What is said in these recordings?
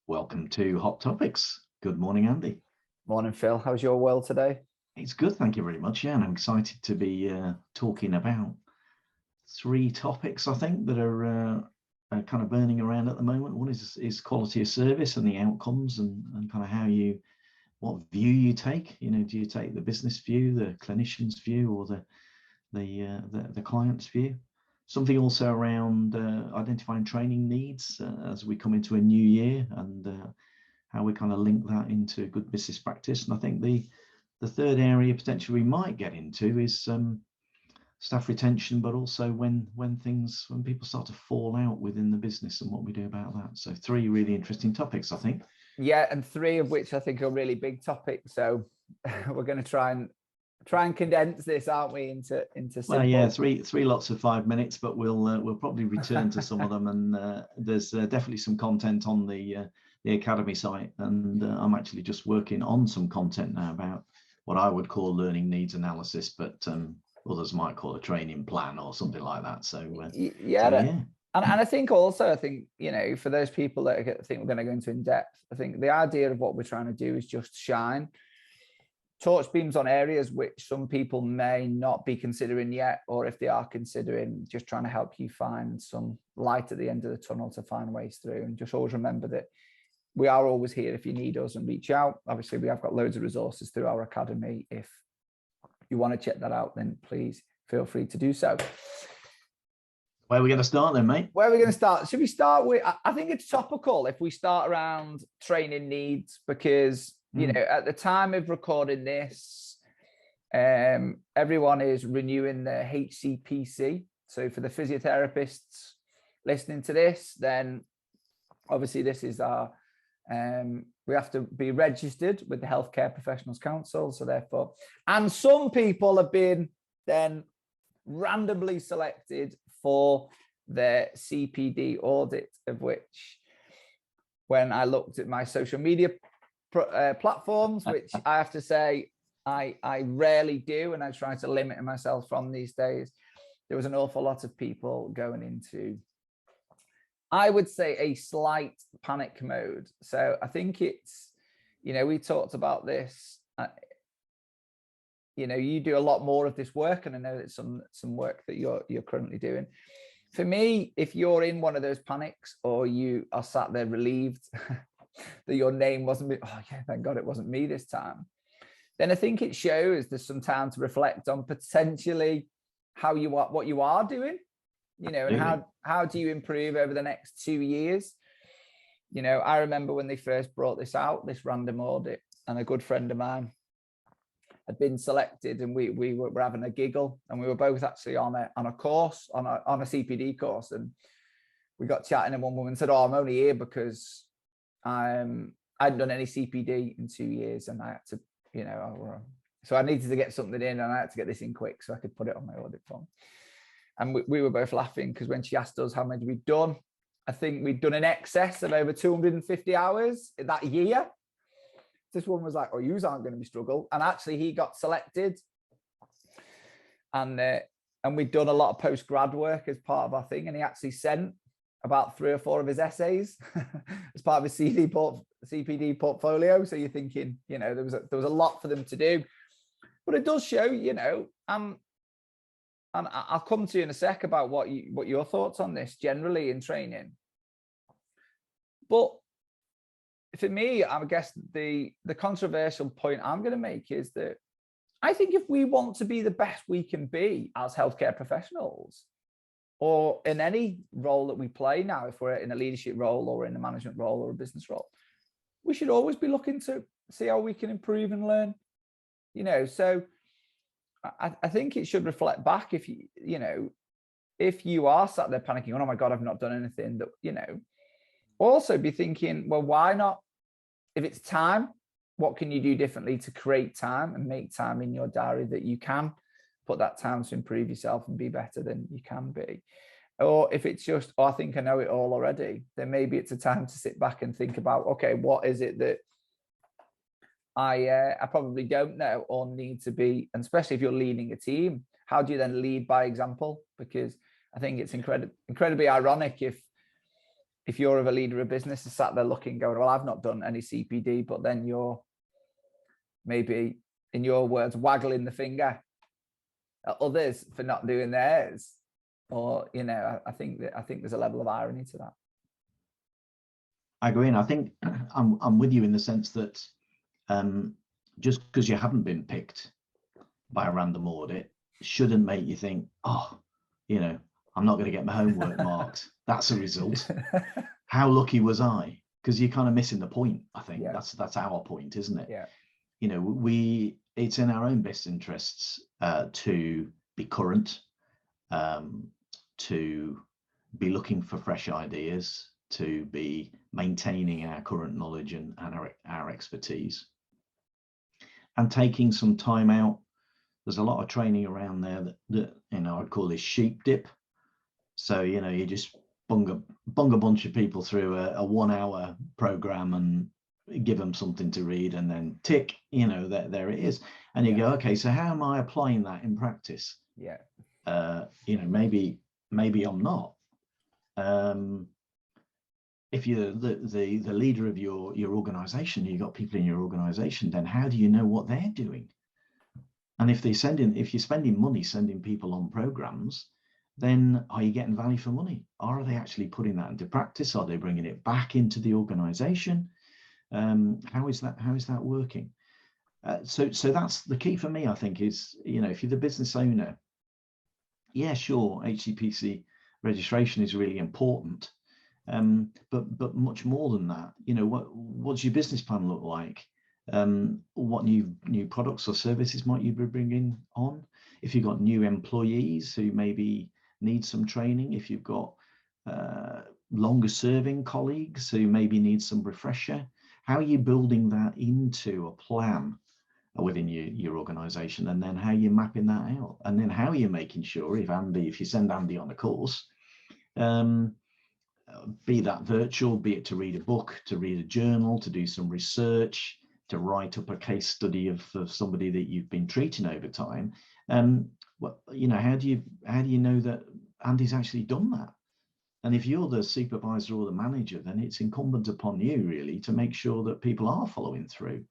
Welcome to Hot Topics. Good morning, Andy. Morning, Phil. How's your world today? It's good, thank you very much. Yeah, and I'm excited to be talking about three topics, I think, that are kind of burning around at the moment. One is quality of service and the outcomes and kind of what view you take. You know, do you take the business view, the clinician's view, or the client's view? Something also around identifying training needs as we come into a new year, and how we kind of link that into good business practice. And I think the third area potentially we might get into is staff retention, but also when people start to fall out within the business and what we do about that. So three really interesting topics, I think. Yeah, and three of which I think are really big topics. So we're going to try and condense this, aren't we, into simple. Well, yeah, three lots of 5 minutes, but we'll probably return to some of them. And there's definitely some content on the Academy site, and I'm actually just working on some content now about what I would call learning needs analysis, but others might call a training plan or something like that. So yeah. And I think also, you know, for those people that I think we're going to go into in depth, I think the idea of what we're trying to do is just shine torch beams on areas which some people may not be considering yet, or if they are considering, just trying to help you find some light at the end of the tunnel to find ways through. And just always remember that we are always here if you need us, and reach out. Obviously, we have got loads of resources through our academy. If you want to check that out, then please feel free to do so. Where are we going to start then, mate? Where are we going to start? Should we start with, I think it's topical if we start around training needs, because, you know, at the time of recording this, everyone is renewing their HCPC. So for the physiotherapists listening to this, then obviously this is our, we have to be registered with the Healthcare Professionals Council. So therefore, and some people have been then randomly selected for their CPD audit, of which, when I looked at my social media platforms, which I have to say I rarely do, and I try to limit myself from these days, there was an awful lot of people going into, I would say, a slight panic mode. So I think it's, you know, we talked about this, you know, you do a lot more of this work, and I know that some work that you're currently doing. For me, if you're in one of those panics, or you are sat there relieved that your name wasn't, oh yeah, thank God it wasn't me this time, then I think it shows there's some time to reflect on potentially how you are, what you are doing, you know, and how do you improve over the next 2 years. You know, I remember when they first brought this out, this random audit, and a good friend of mine had been selected, and we were having a giggle, and we were both actually on a course, on a CPD course, and we got chatting, and one woman said, "Oh, I'm only here because I hadn't done any CPD in 2 years, and I had to, you know, so I needed to get something in, and I had to get this in quick so I could put it on my audit form." And we were both laughing, because when she asked us how many we'd done, I think we'd done in excess of over 250 hours that year. This one was like, "Oh, yous aren't going to be struggle." And actually he got selected, and we'd done a lot of post-grad work as part of our thing, and he actually sent about 3 or 4 of his essays as part of his CPD portfolio. So you're thinking, you know, there was a lot for them to do, but it does show, you know, and I'll come to you in a sec about what your thoughts on this generally in training. But for me, I guess the controversial point I'm going to make is that I think if we want to be the best we can be as healthcare professionals, or in any role that we play now, if we're in a leadership role or in a management role or a business role, we should always be looking to see how we can improve and learn, you know. So I think it should reflect back, if you know, if you are sat there panicking, "Oh my God, I've not done anything," that, you know, also be thinking, well, why not? If it's time, what can you do differently to create time and make time in your diary that you can put that time to improve yourself and be better than you can be? Or if it's just, "Oh, I think I know it all already," then maybe it's a time to sit back and think about, okay, what is it that I probably don't know or need to be, and especially if you're leading a team, how do you then lead by example? Because I think it's incredibly ironic if if you're of a leader of business is sat there looking, going, well, I've not done any CPD, but then you're maybe, in your words, waggling the finger at others for not doing theirs. Or, you know, I think there's a level of irony to that. I agree, and I think I'm with you in the sense that just because you haven't been picked by a random audit shouldn't make you think, oh, you know, I'm not going to get my homework marked. That's a result. How lucky was I? Because you're kind of missing the point. I think that's our point, isn't it? Yeah. You know, it's in our own best interests to be current, to be looking for fresh ideas, to be maintaining our current knowledge and our expertise, and taking some time out. There's a lot of training around there that you know, I'd call this sheep dip. So, you know, you just bung a bunch of people through a 1 hour program and give them something to read, and then tick, you know, there it is. And you go, okay, so how am I applying that in practice? Yeah. You know, maybe I'm not. If you're the leader of your organization, you've got people in your organization, then how do you know what they're doing? And if you're spending money sending people on programs, then are you getting value for money? Are they actually putting that into practice? Are they bringing it back into the organization? How is that working? So that's the key for me, I think, is, you know, if you're the business owner, yeah, sure, HCPC registration is really important. But much more than that, you know, what's your business plan look like? What new products or services might you be bringing on? If you've got new employees who maybe need some training, if you've got longer serving colleagues who maybe need some refresher, how are you building that into a plan within your organization? And then how are you mapping that out? And then how are you making sure, if you send Andy on a course, be that virtual, be it to read a book, to read a journal, to do some research, to write up a case study of somebody that you've been treating over time, well, you know, how do you know that Andy's actually done that? And if you're the supervisor or the manager, then it's incumbent upon you really to make sure that people are following through.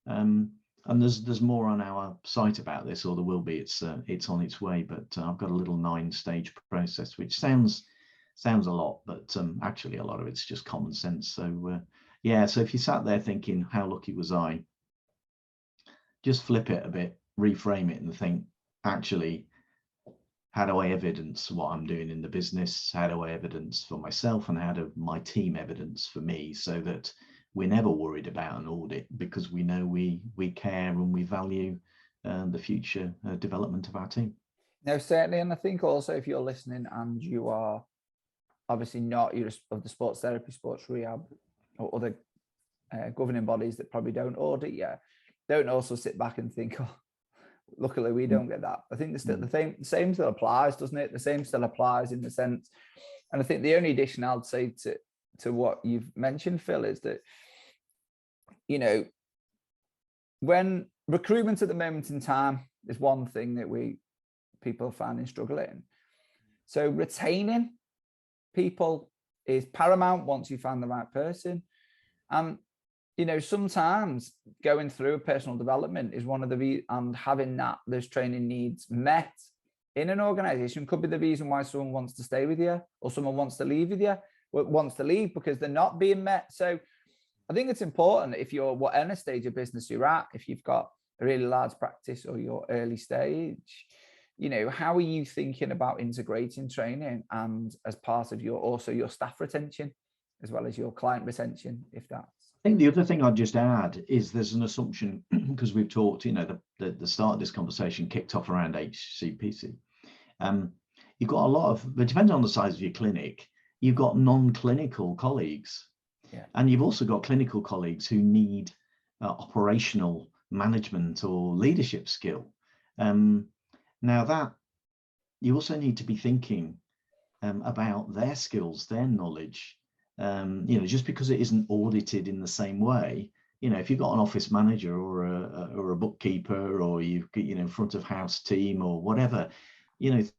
And there's more on our site about this, or there will be. It's on its way, but I've got a little 9-stage process, which sounds a lot, but actually a lot of it's just common sense. So yeah, so if you sat there thinking, how lucky was I, just flip it a bit, reframe it, and think, actually, how do I evidence what I'm doing in the business? How do I evidence for myself, and how do my team evidence for me, so that we're never worried about an audit, because we know we care and we value the future development of our team. No, certainly. And I think also, if you're listening and you are obviously not of the sports therapy, sports rehab, or other governing bodies that probably don't audit yet, don't also sit back and think, oh, luckily we don't get that. I think the same still applies, doesn't it? The same still applies in the sense. And I think the only addition I'd say to what you've mentioned, Phil, is that, you know, when recruitment at the moment in time is one thing that people are finding struggling. So retaining people is paramount once you find the right person. You know, sometimes going through a personal development is one of and having those training needs met in an organization could be the reason why someone wants to stay with you, or someone wants to leave because they're not being met. So I think it's important, if you're whatever stage of business you're at, if you've got a really large practice or your early stage, you know, how are you thinking about integrating training and as part of your staff retention as well as your client retention, if that's. I think the other thing I'd just add is there's an assumption, because we've talked, you know, the start of this conversation kicked off around HCPC. You've got a lot of, but depending on the size of your clinic, you've got non-clinical colleagues. Yeah. And you've also got clinical colleagues who need operational management or leadership skill. Now that you also need to be thinking about their skills, their knowledge. You know, just because it isn't audited in the same way, you know, if you've got an office manager or a bookkeeper, or you've got, you know, front of house team or whatever,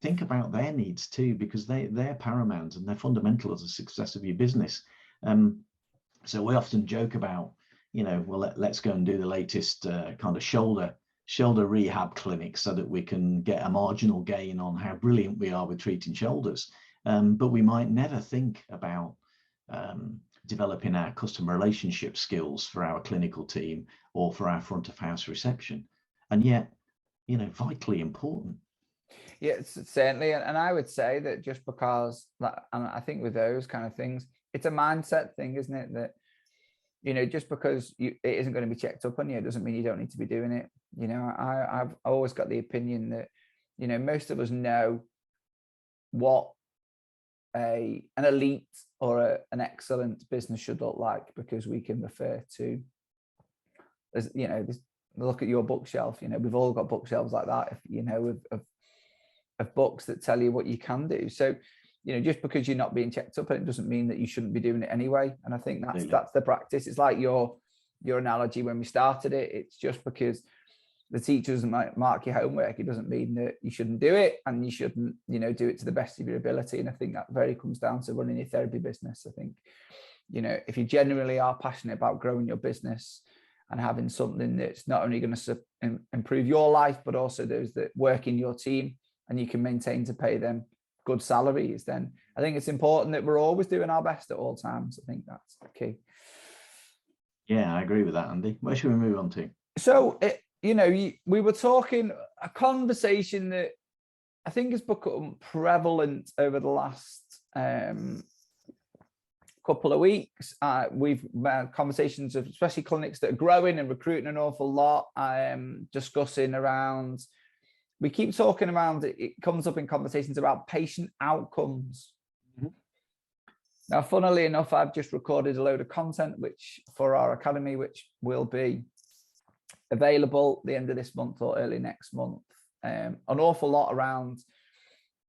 think about their needs too, because they're paramount and they're fundamental as the success of your business. So we often joke about, well, let's go and do the latest kind of shoulder rehab clinic so that we can get a marginal gain on how brilliant we are with treating shoulders. But we might never think about developing our customer relationship skills for our clinical team or for our front of house reception. And yet, vitally important. Yeah, certainly. And I would say that just because that, and I think with those kind of things, it's a mindset thing, isn't it? That, just because it isn't going to be checked up on you, doesn't mean you don't need to be doing it. I've always got the opinion that, most of us know what an elite or an excellent business should look like, because we can refer to, look at your bookshelf. We've all got bookshelves like that, of books that tell you what you can do. So, just because you're not being checked up, it doesn't mean that you shouldn't be doing it anyway. And I think that's the practice. It's like your analogy when we started it. It's just because the teachers might mark your homework, it doesn't mean that you shouldn't do it, and you shouldn't, do it to the best of your ability. And I think that very comes down to running your therapy business. I think, if you genuinely are passionate about growing your business and having something that's not only going to improve your life, but also those that work in your team, and you can maintain to pay them good salaries, then I think it's important that we're always doing our best at all times. I think that's the key. Yeah, I agree with that, Andy. Where should we move on to? So, we were talking a conversation that I think has become prevalent over the last couple of weeks. We've had conversations of especially clinics that are growing and recruiting an awful lot, discussing around, we keep talking around, it comes up in conversations about patient outcomes. Mm-hmm. Now, funnily enough, I've just recorded a load of content for our academy, which will be available the end of this month or early next month. An awful lot around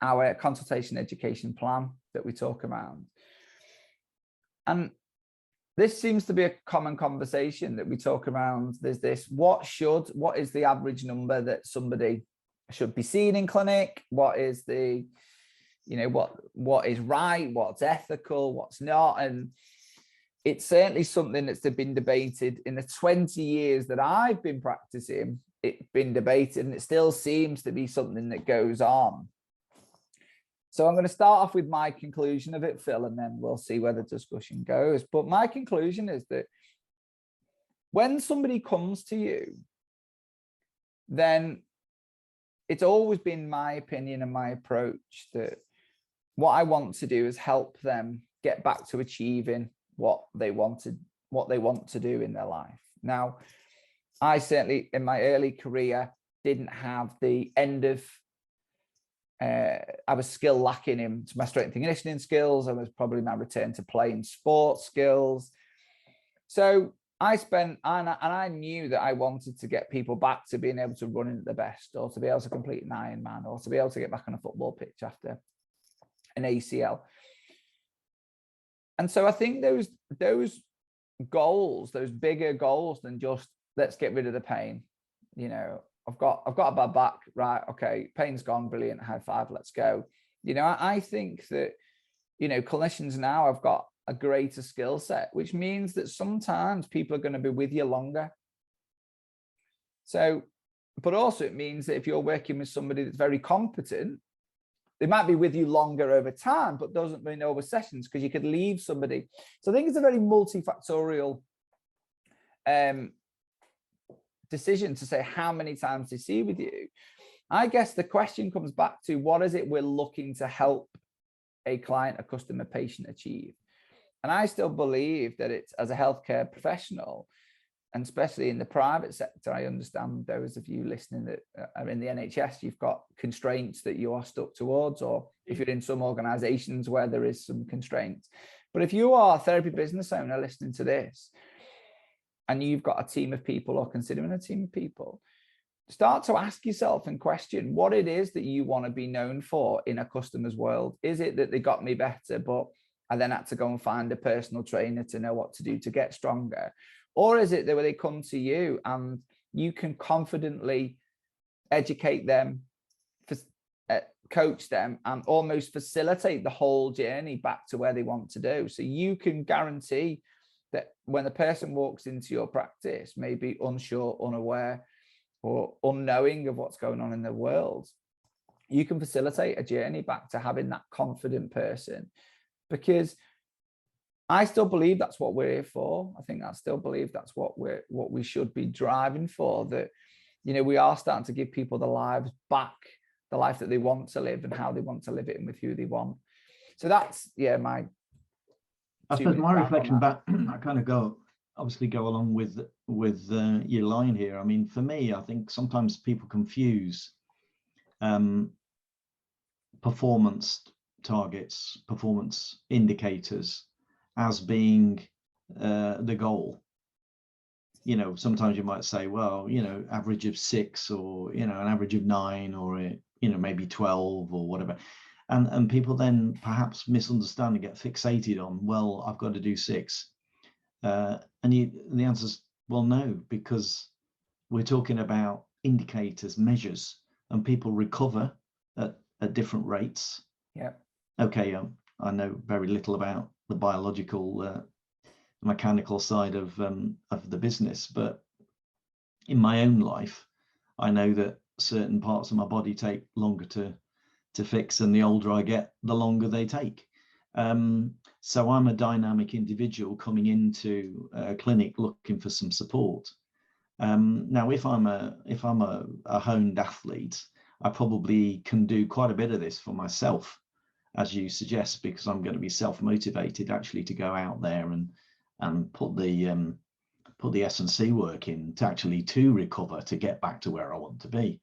our consultation education plan that we talk around. And this seems to be a common conversation that we talk around. There's this, what is the average number that somebody should be seen in clinic? What is the, what is right? What's ethical? What's not? And it's certainly something that's been debated in the 20 years that I've been practicing. It's been debated, and it still seems to be something that goes on. So I'm going to start off with my conclusion of it, Phil, and then we'll see where the discussion goes. But my conclusion is that when somebody comes to you, then it's always been my opinion and my approach that what I want to do is help them get back to achieving what they want to do in their life. Now, I certainly in my early career didn't have the end of I was still lacking in my strength and conditioning skills. I was probably my return to playing sports skills. So I knew that I wanted to get people back to being able to run at the best, or to be able to complete an Ironman, or to be able to get back on a football pitch after an ACL. And so I think those goals, those bigger goals than just let's get rid of the pain. I've got a bad back, right? Okay, pain's gone, brilliant, high five, let's go. I think that, clinicians now have got a greater skill set, which means that sometimes people are going to be with you longer. So, but also it means that if you're working with somebody that's very competent, they might be with you longer over time, but doesn't mean over sessions, because you could leave somebody. So I think it's a very multifactorial decision to say how many times they see with you. I guess the question comes back to, what is it we're looking to help a client, a customer, patient achieve? And I still believe that it's, as a healthcare professional, and especially in the private sector, I understand those of you listening that are in the NHS, you've got constraints that you are stuck towards, or if you're in some organizations where there is some constraints. But if you are a therapy business owner listening to this, and you've got a team of people, or considering a team of people, start to ask yourself and question what it is that you want to be known for in a customer's world. Is it that they got me better, but I then had to go and find a personal trainer to know what to do to get stronger? Or is it that when they come to you and you can confidently educate them coach them and almost facilitate the whole journey back to where they want to do. So you can guarantee that when the person walks into your practice, maybe unsure, unaware, or unknowing of what's going on in the world, you can facilitate a journey back to having that confident person. Because I still believe that's what we're here for. I think I still believe that's what we should be driving for, that, you know, we are starting to give people the lives back, the life that they want to live and how they want to live it and with who they want. So that's, yeah, I suppose my reflection back, I kind of obviously go along with your line here. I mean, for me, I think sometimes people confuse performance targets, performance indicators as being the goal. You know, sometimes you might say, well, you know, average of 6, or, you know, an average of 9, or, you know, maybe 12 or whatever. And people then perhaps misunderstand and get fixated on, well, I've got to do 6. And the answer is, well, no, because we're talking about indicators, measures, and people recover at different rates. Yeah. Okay, I know very little about the biological, mechanical side of the business, but in my own life, I know that certain parts of my body take longer to fix, and the older I get, the longer they take. So I'm a dynamic individual coming into a clinic looking for some support. Now, if I'm a honed athlete, I probably can do quite a bit of this for myself, as you suggest, because I'm going to be self-motivated actually to go out there and put the S&C work in to recover, to get back to where I want to be.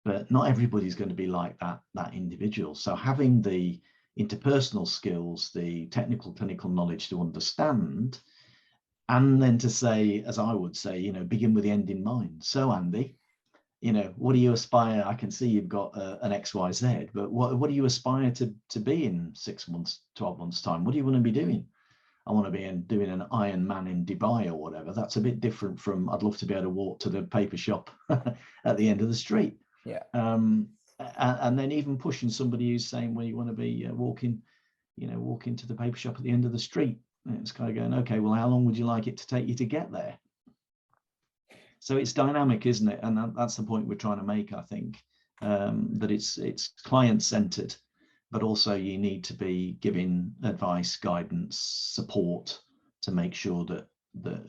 But not everybody's going to be like that individual. So having the interpersonal skills, the technical clinical knowledge to understand, and then to say, as I would say, you know, begin with the end in mind. So Andy, you know, what do you aspire? I can see you've got an XYZ, but what do you aspire to be in 6 months, 12 months time? What do you want to be doing? I want to be doing an Ironman in Dubai or whatever. That's a bit different from, I'd love to be able to walk to the paper shop at the end of the street. Yeah. And then even pushing somebody who's saying, well, you want to be walking to the paper shop at the end of the street. And it's kind of going, okay, well, how long would you like it to take you to get there? So it's dynamic, isn't it? And that's the point we're trying to make, I think, that it's client-centered, but also you need to be giving advice, guidance, support to make sure that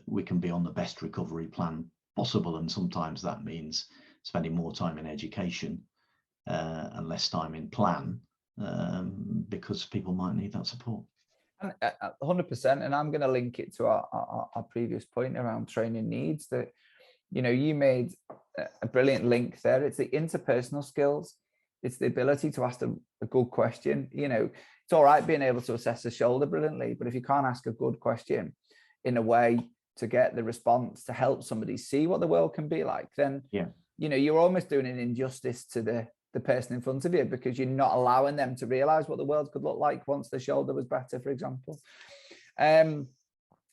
we can be on the best recovery plan possible. And sometimes that means spending more time in education and less time in plan, because people might need that support. 100%. And I'm going to link it to our previous point around training needs, that, you know, you made a brilliant link there. It's the interpersonal skills. It's the ability to ask a good question. You know, it's all right being able to assess the shoulder brilliantly, but if you can't ask a good question in a way to get the response to help somebody see what the world can be like, then, yeah, you know, you're almost doing an injustice to the person in front of you, because you're not allowing them to realize what the world could look like once the shoulder was better, for example. And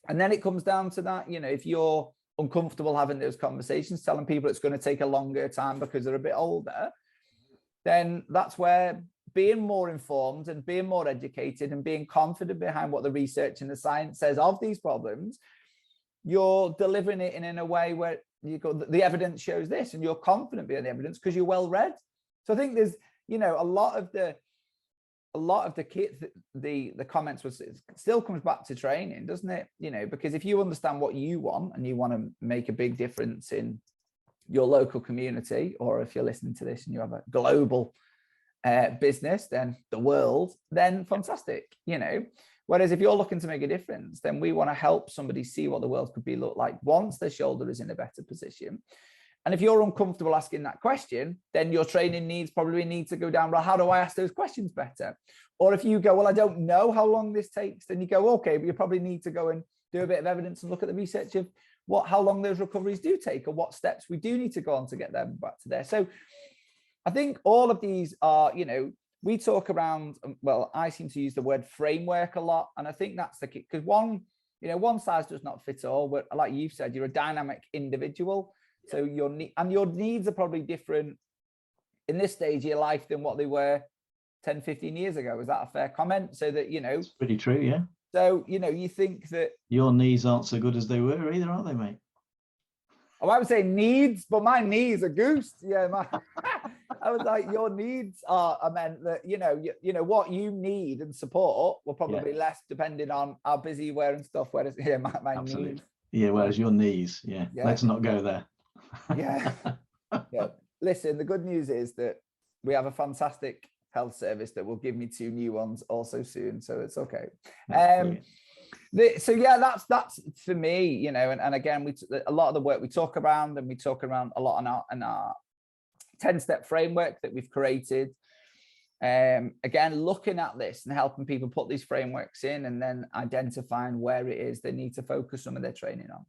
then it comes down to that, you know, if you're uncomfortable having those conversations, telling people it's going to take a longer time because they're a bit older, then that's where being more informed and being more educated and being confident behind what the research and the science says of these problems, you're delivering it in a way where you go, the evidence shows this, and you're confident behind the evidence because you're well read. So I think there's, you know, a lot of the comments was, it still comes back to training, doesn't it? You know, because if you understand what you want and you want to make a big difference in your local community, or if you're listening to this and you have a global business, then the world, then fantastic, you know. Whereas if you're looking to make a difference, then we want to help somebody see what the world could look like once their shoulder is in a better position. And if you're uncomfortable asking that question, then your training needs probably need to go down, well, how do I ask those questions better? Or if you go, well, I don't know how long this takes, then you go, okay, but you probably need to go and do a bit of evidence and look at the research of how long those recoveries do take, or what steps we do need to go on to get them back to there. So I think all of these are, you know, we talk around, well, I seem to use the word framework a lot. And I think that's the key, because one size does not fit all. But like you've said, you're a dynamic individual. So your needs are probably different in this stage of your life than what they were 10, 15 years ago. Is that a fair comment? So that, you know, It's pretty true, yeah. So, you know, you think that your knees aren't so good as they were either, aren't they, mate? Oh, I would say needs, but my knees are goosed. Yeah, I was like, your needs are. I meant that you know what you need and support will probably less depending on how busy you were and stuff. Whereas my knees. Yeah, whereas your knees, let's not go there. Yeah. Listen, the good news is that we have a fantastic health service that will give me 2 new ones also soon, so it's okay. So yeah, that's for me, you know, and again, a lot of the work we talk around, and we talk around a lot in our 10-step framework that we've created. Again, looking at this and helping people put these frameworks in, and then identifying where it is they need to focus some of their training on.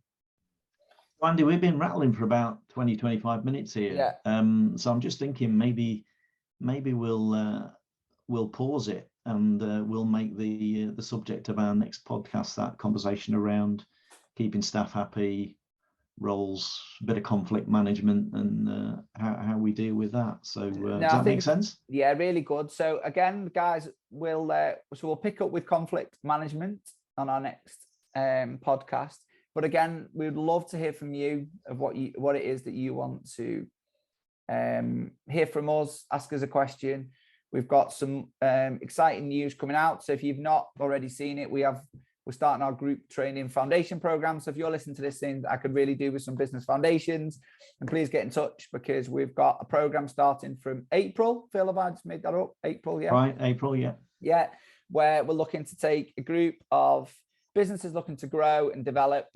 Andy, we've been rattling for about 20-25 minutes here. So I'm just thinking maybe we'll pause it, and we'll make the subject of our next podcast that conversation around keeping staff happy, roles, a bit of conflict management, and how we deal with that. So does that make sense? Yeah, really good. So again, guys, we'll pick up with conflict management on our next podcast. But again, we'd love to hear from you of what it is that you want to hear from us. Ask us a question. We've got some exciting news coming out. So if you've not already seen it, we're starting our group training foundation program. So if you're listening to this thing, I could really do with some business foundations, and please get in touch, because we've got a program starting from April. Phil, have I just made that up? April, yeah. Right, April, yeah. Yeah, where we're looking to take a group of businesses looking to grow and develop,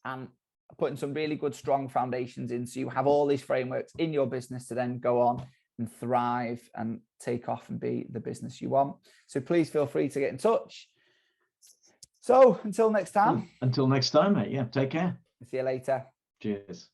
and putting some really good, strong foundations in, so you have all these frameworks in your business to then go on and thrive and take off and be the business you want. So please feel free to get in touch. So until next time. Until next time, mate. Yeah, take care. See you later. Cheers.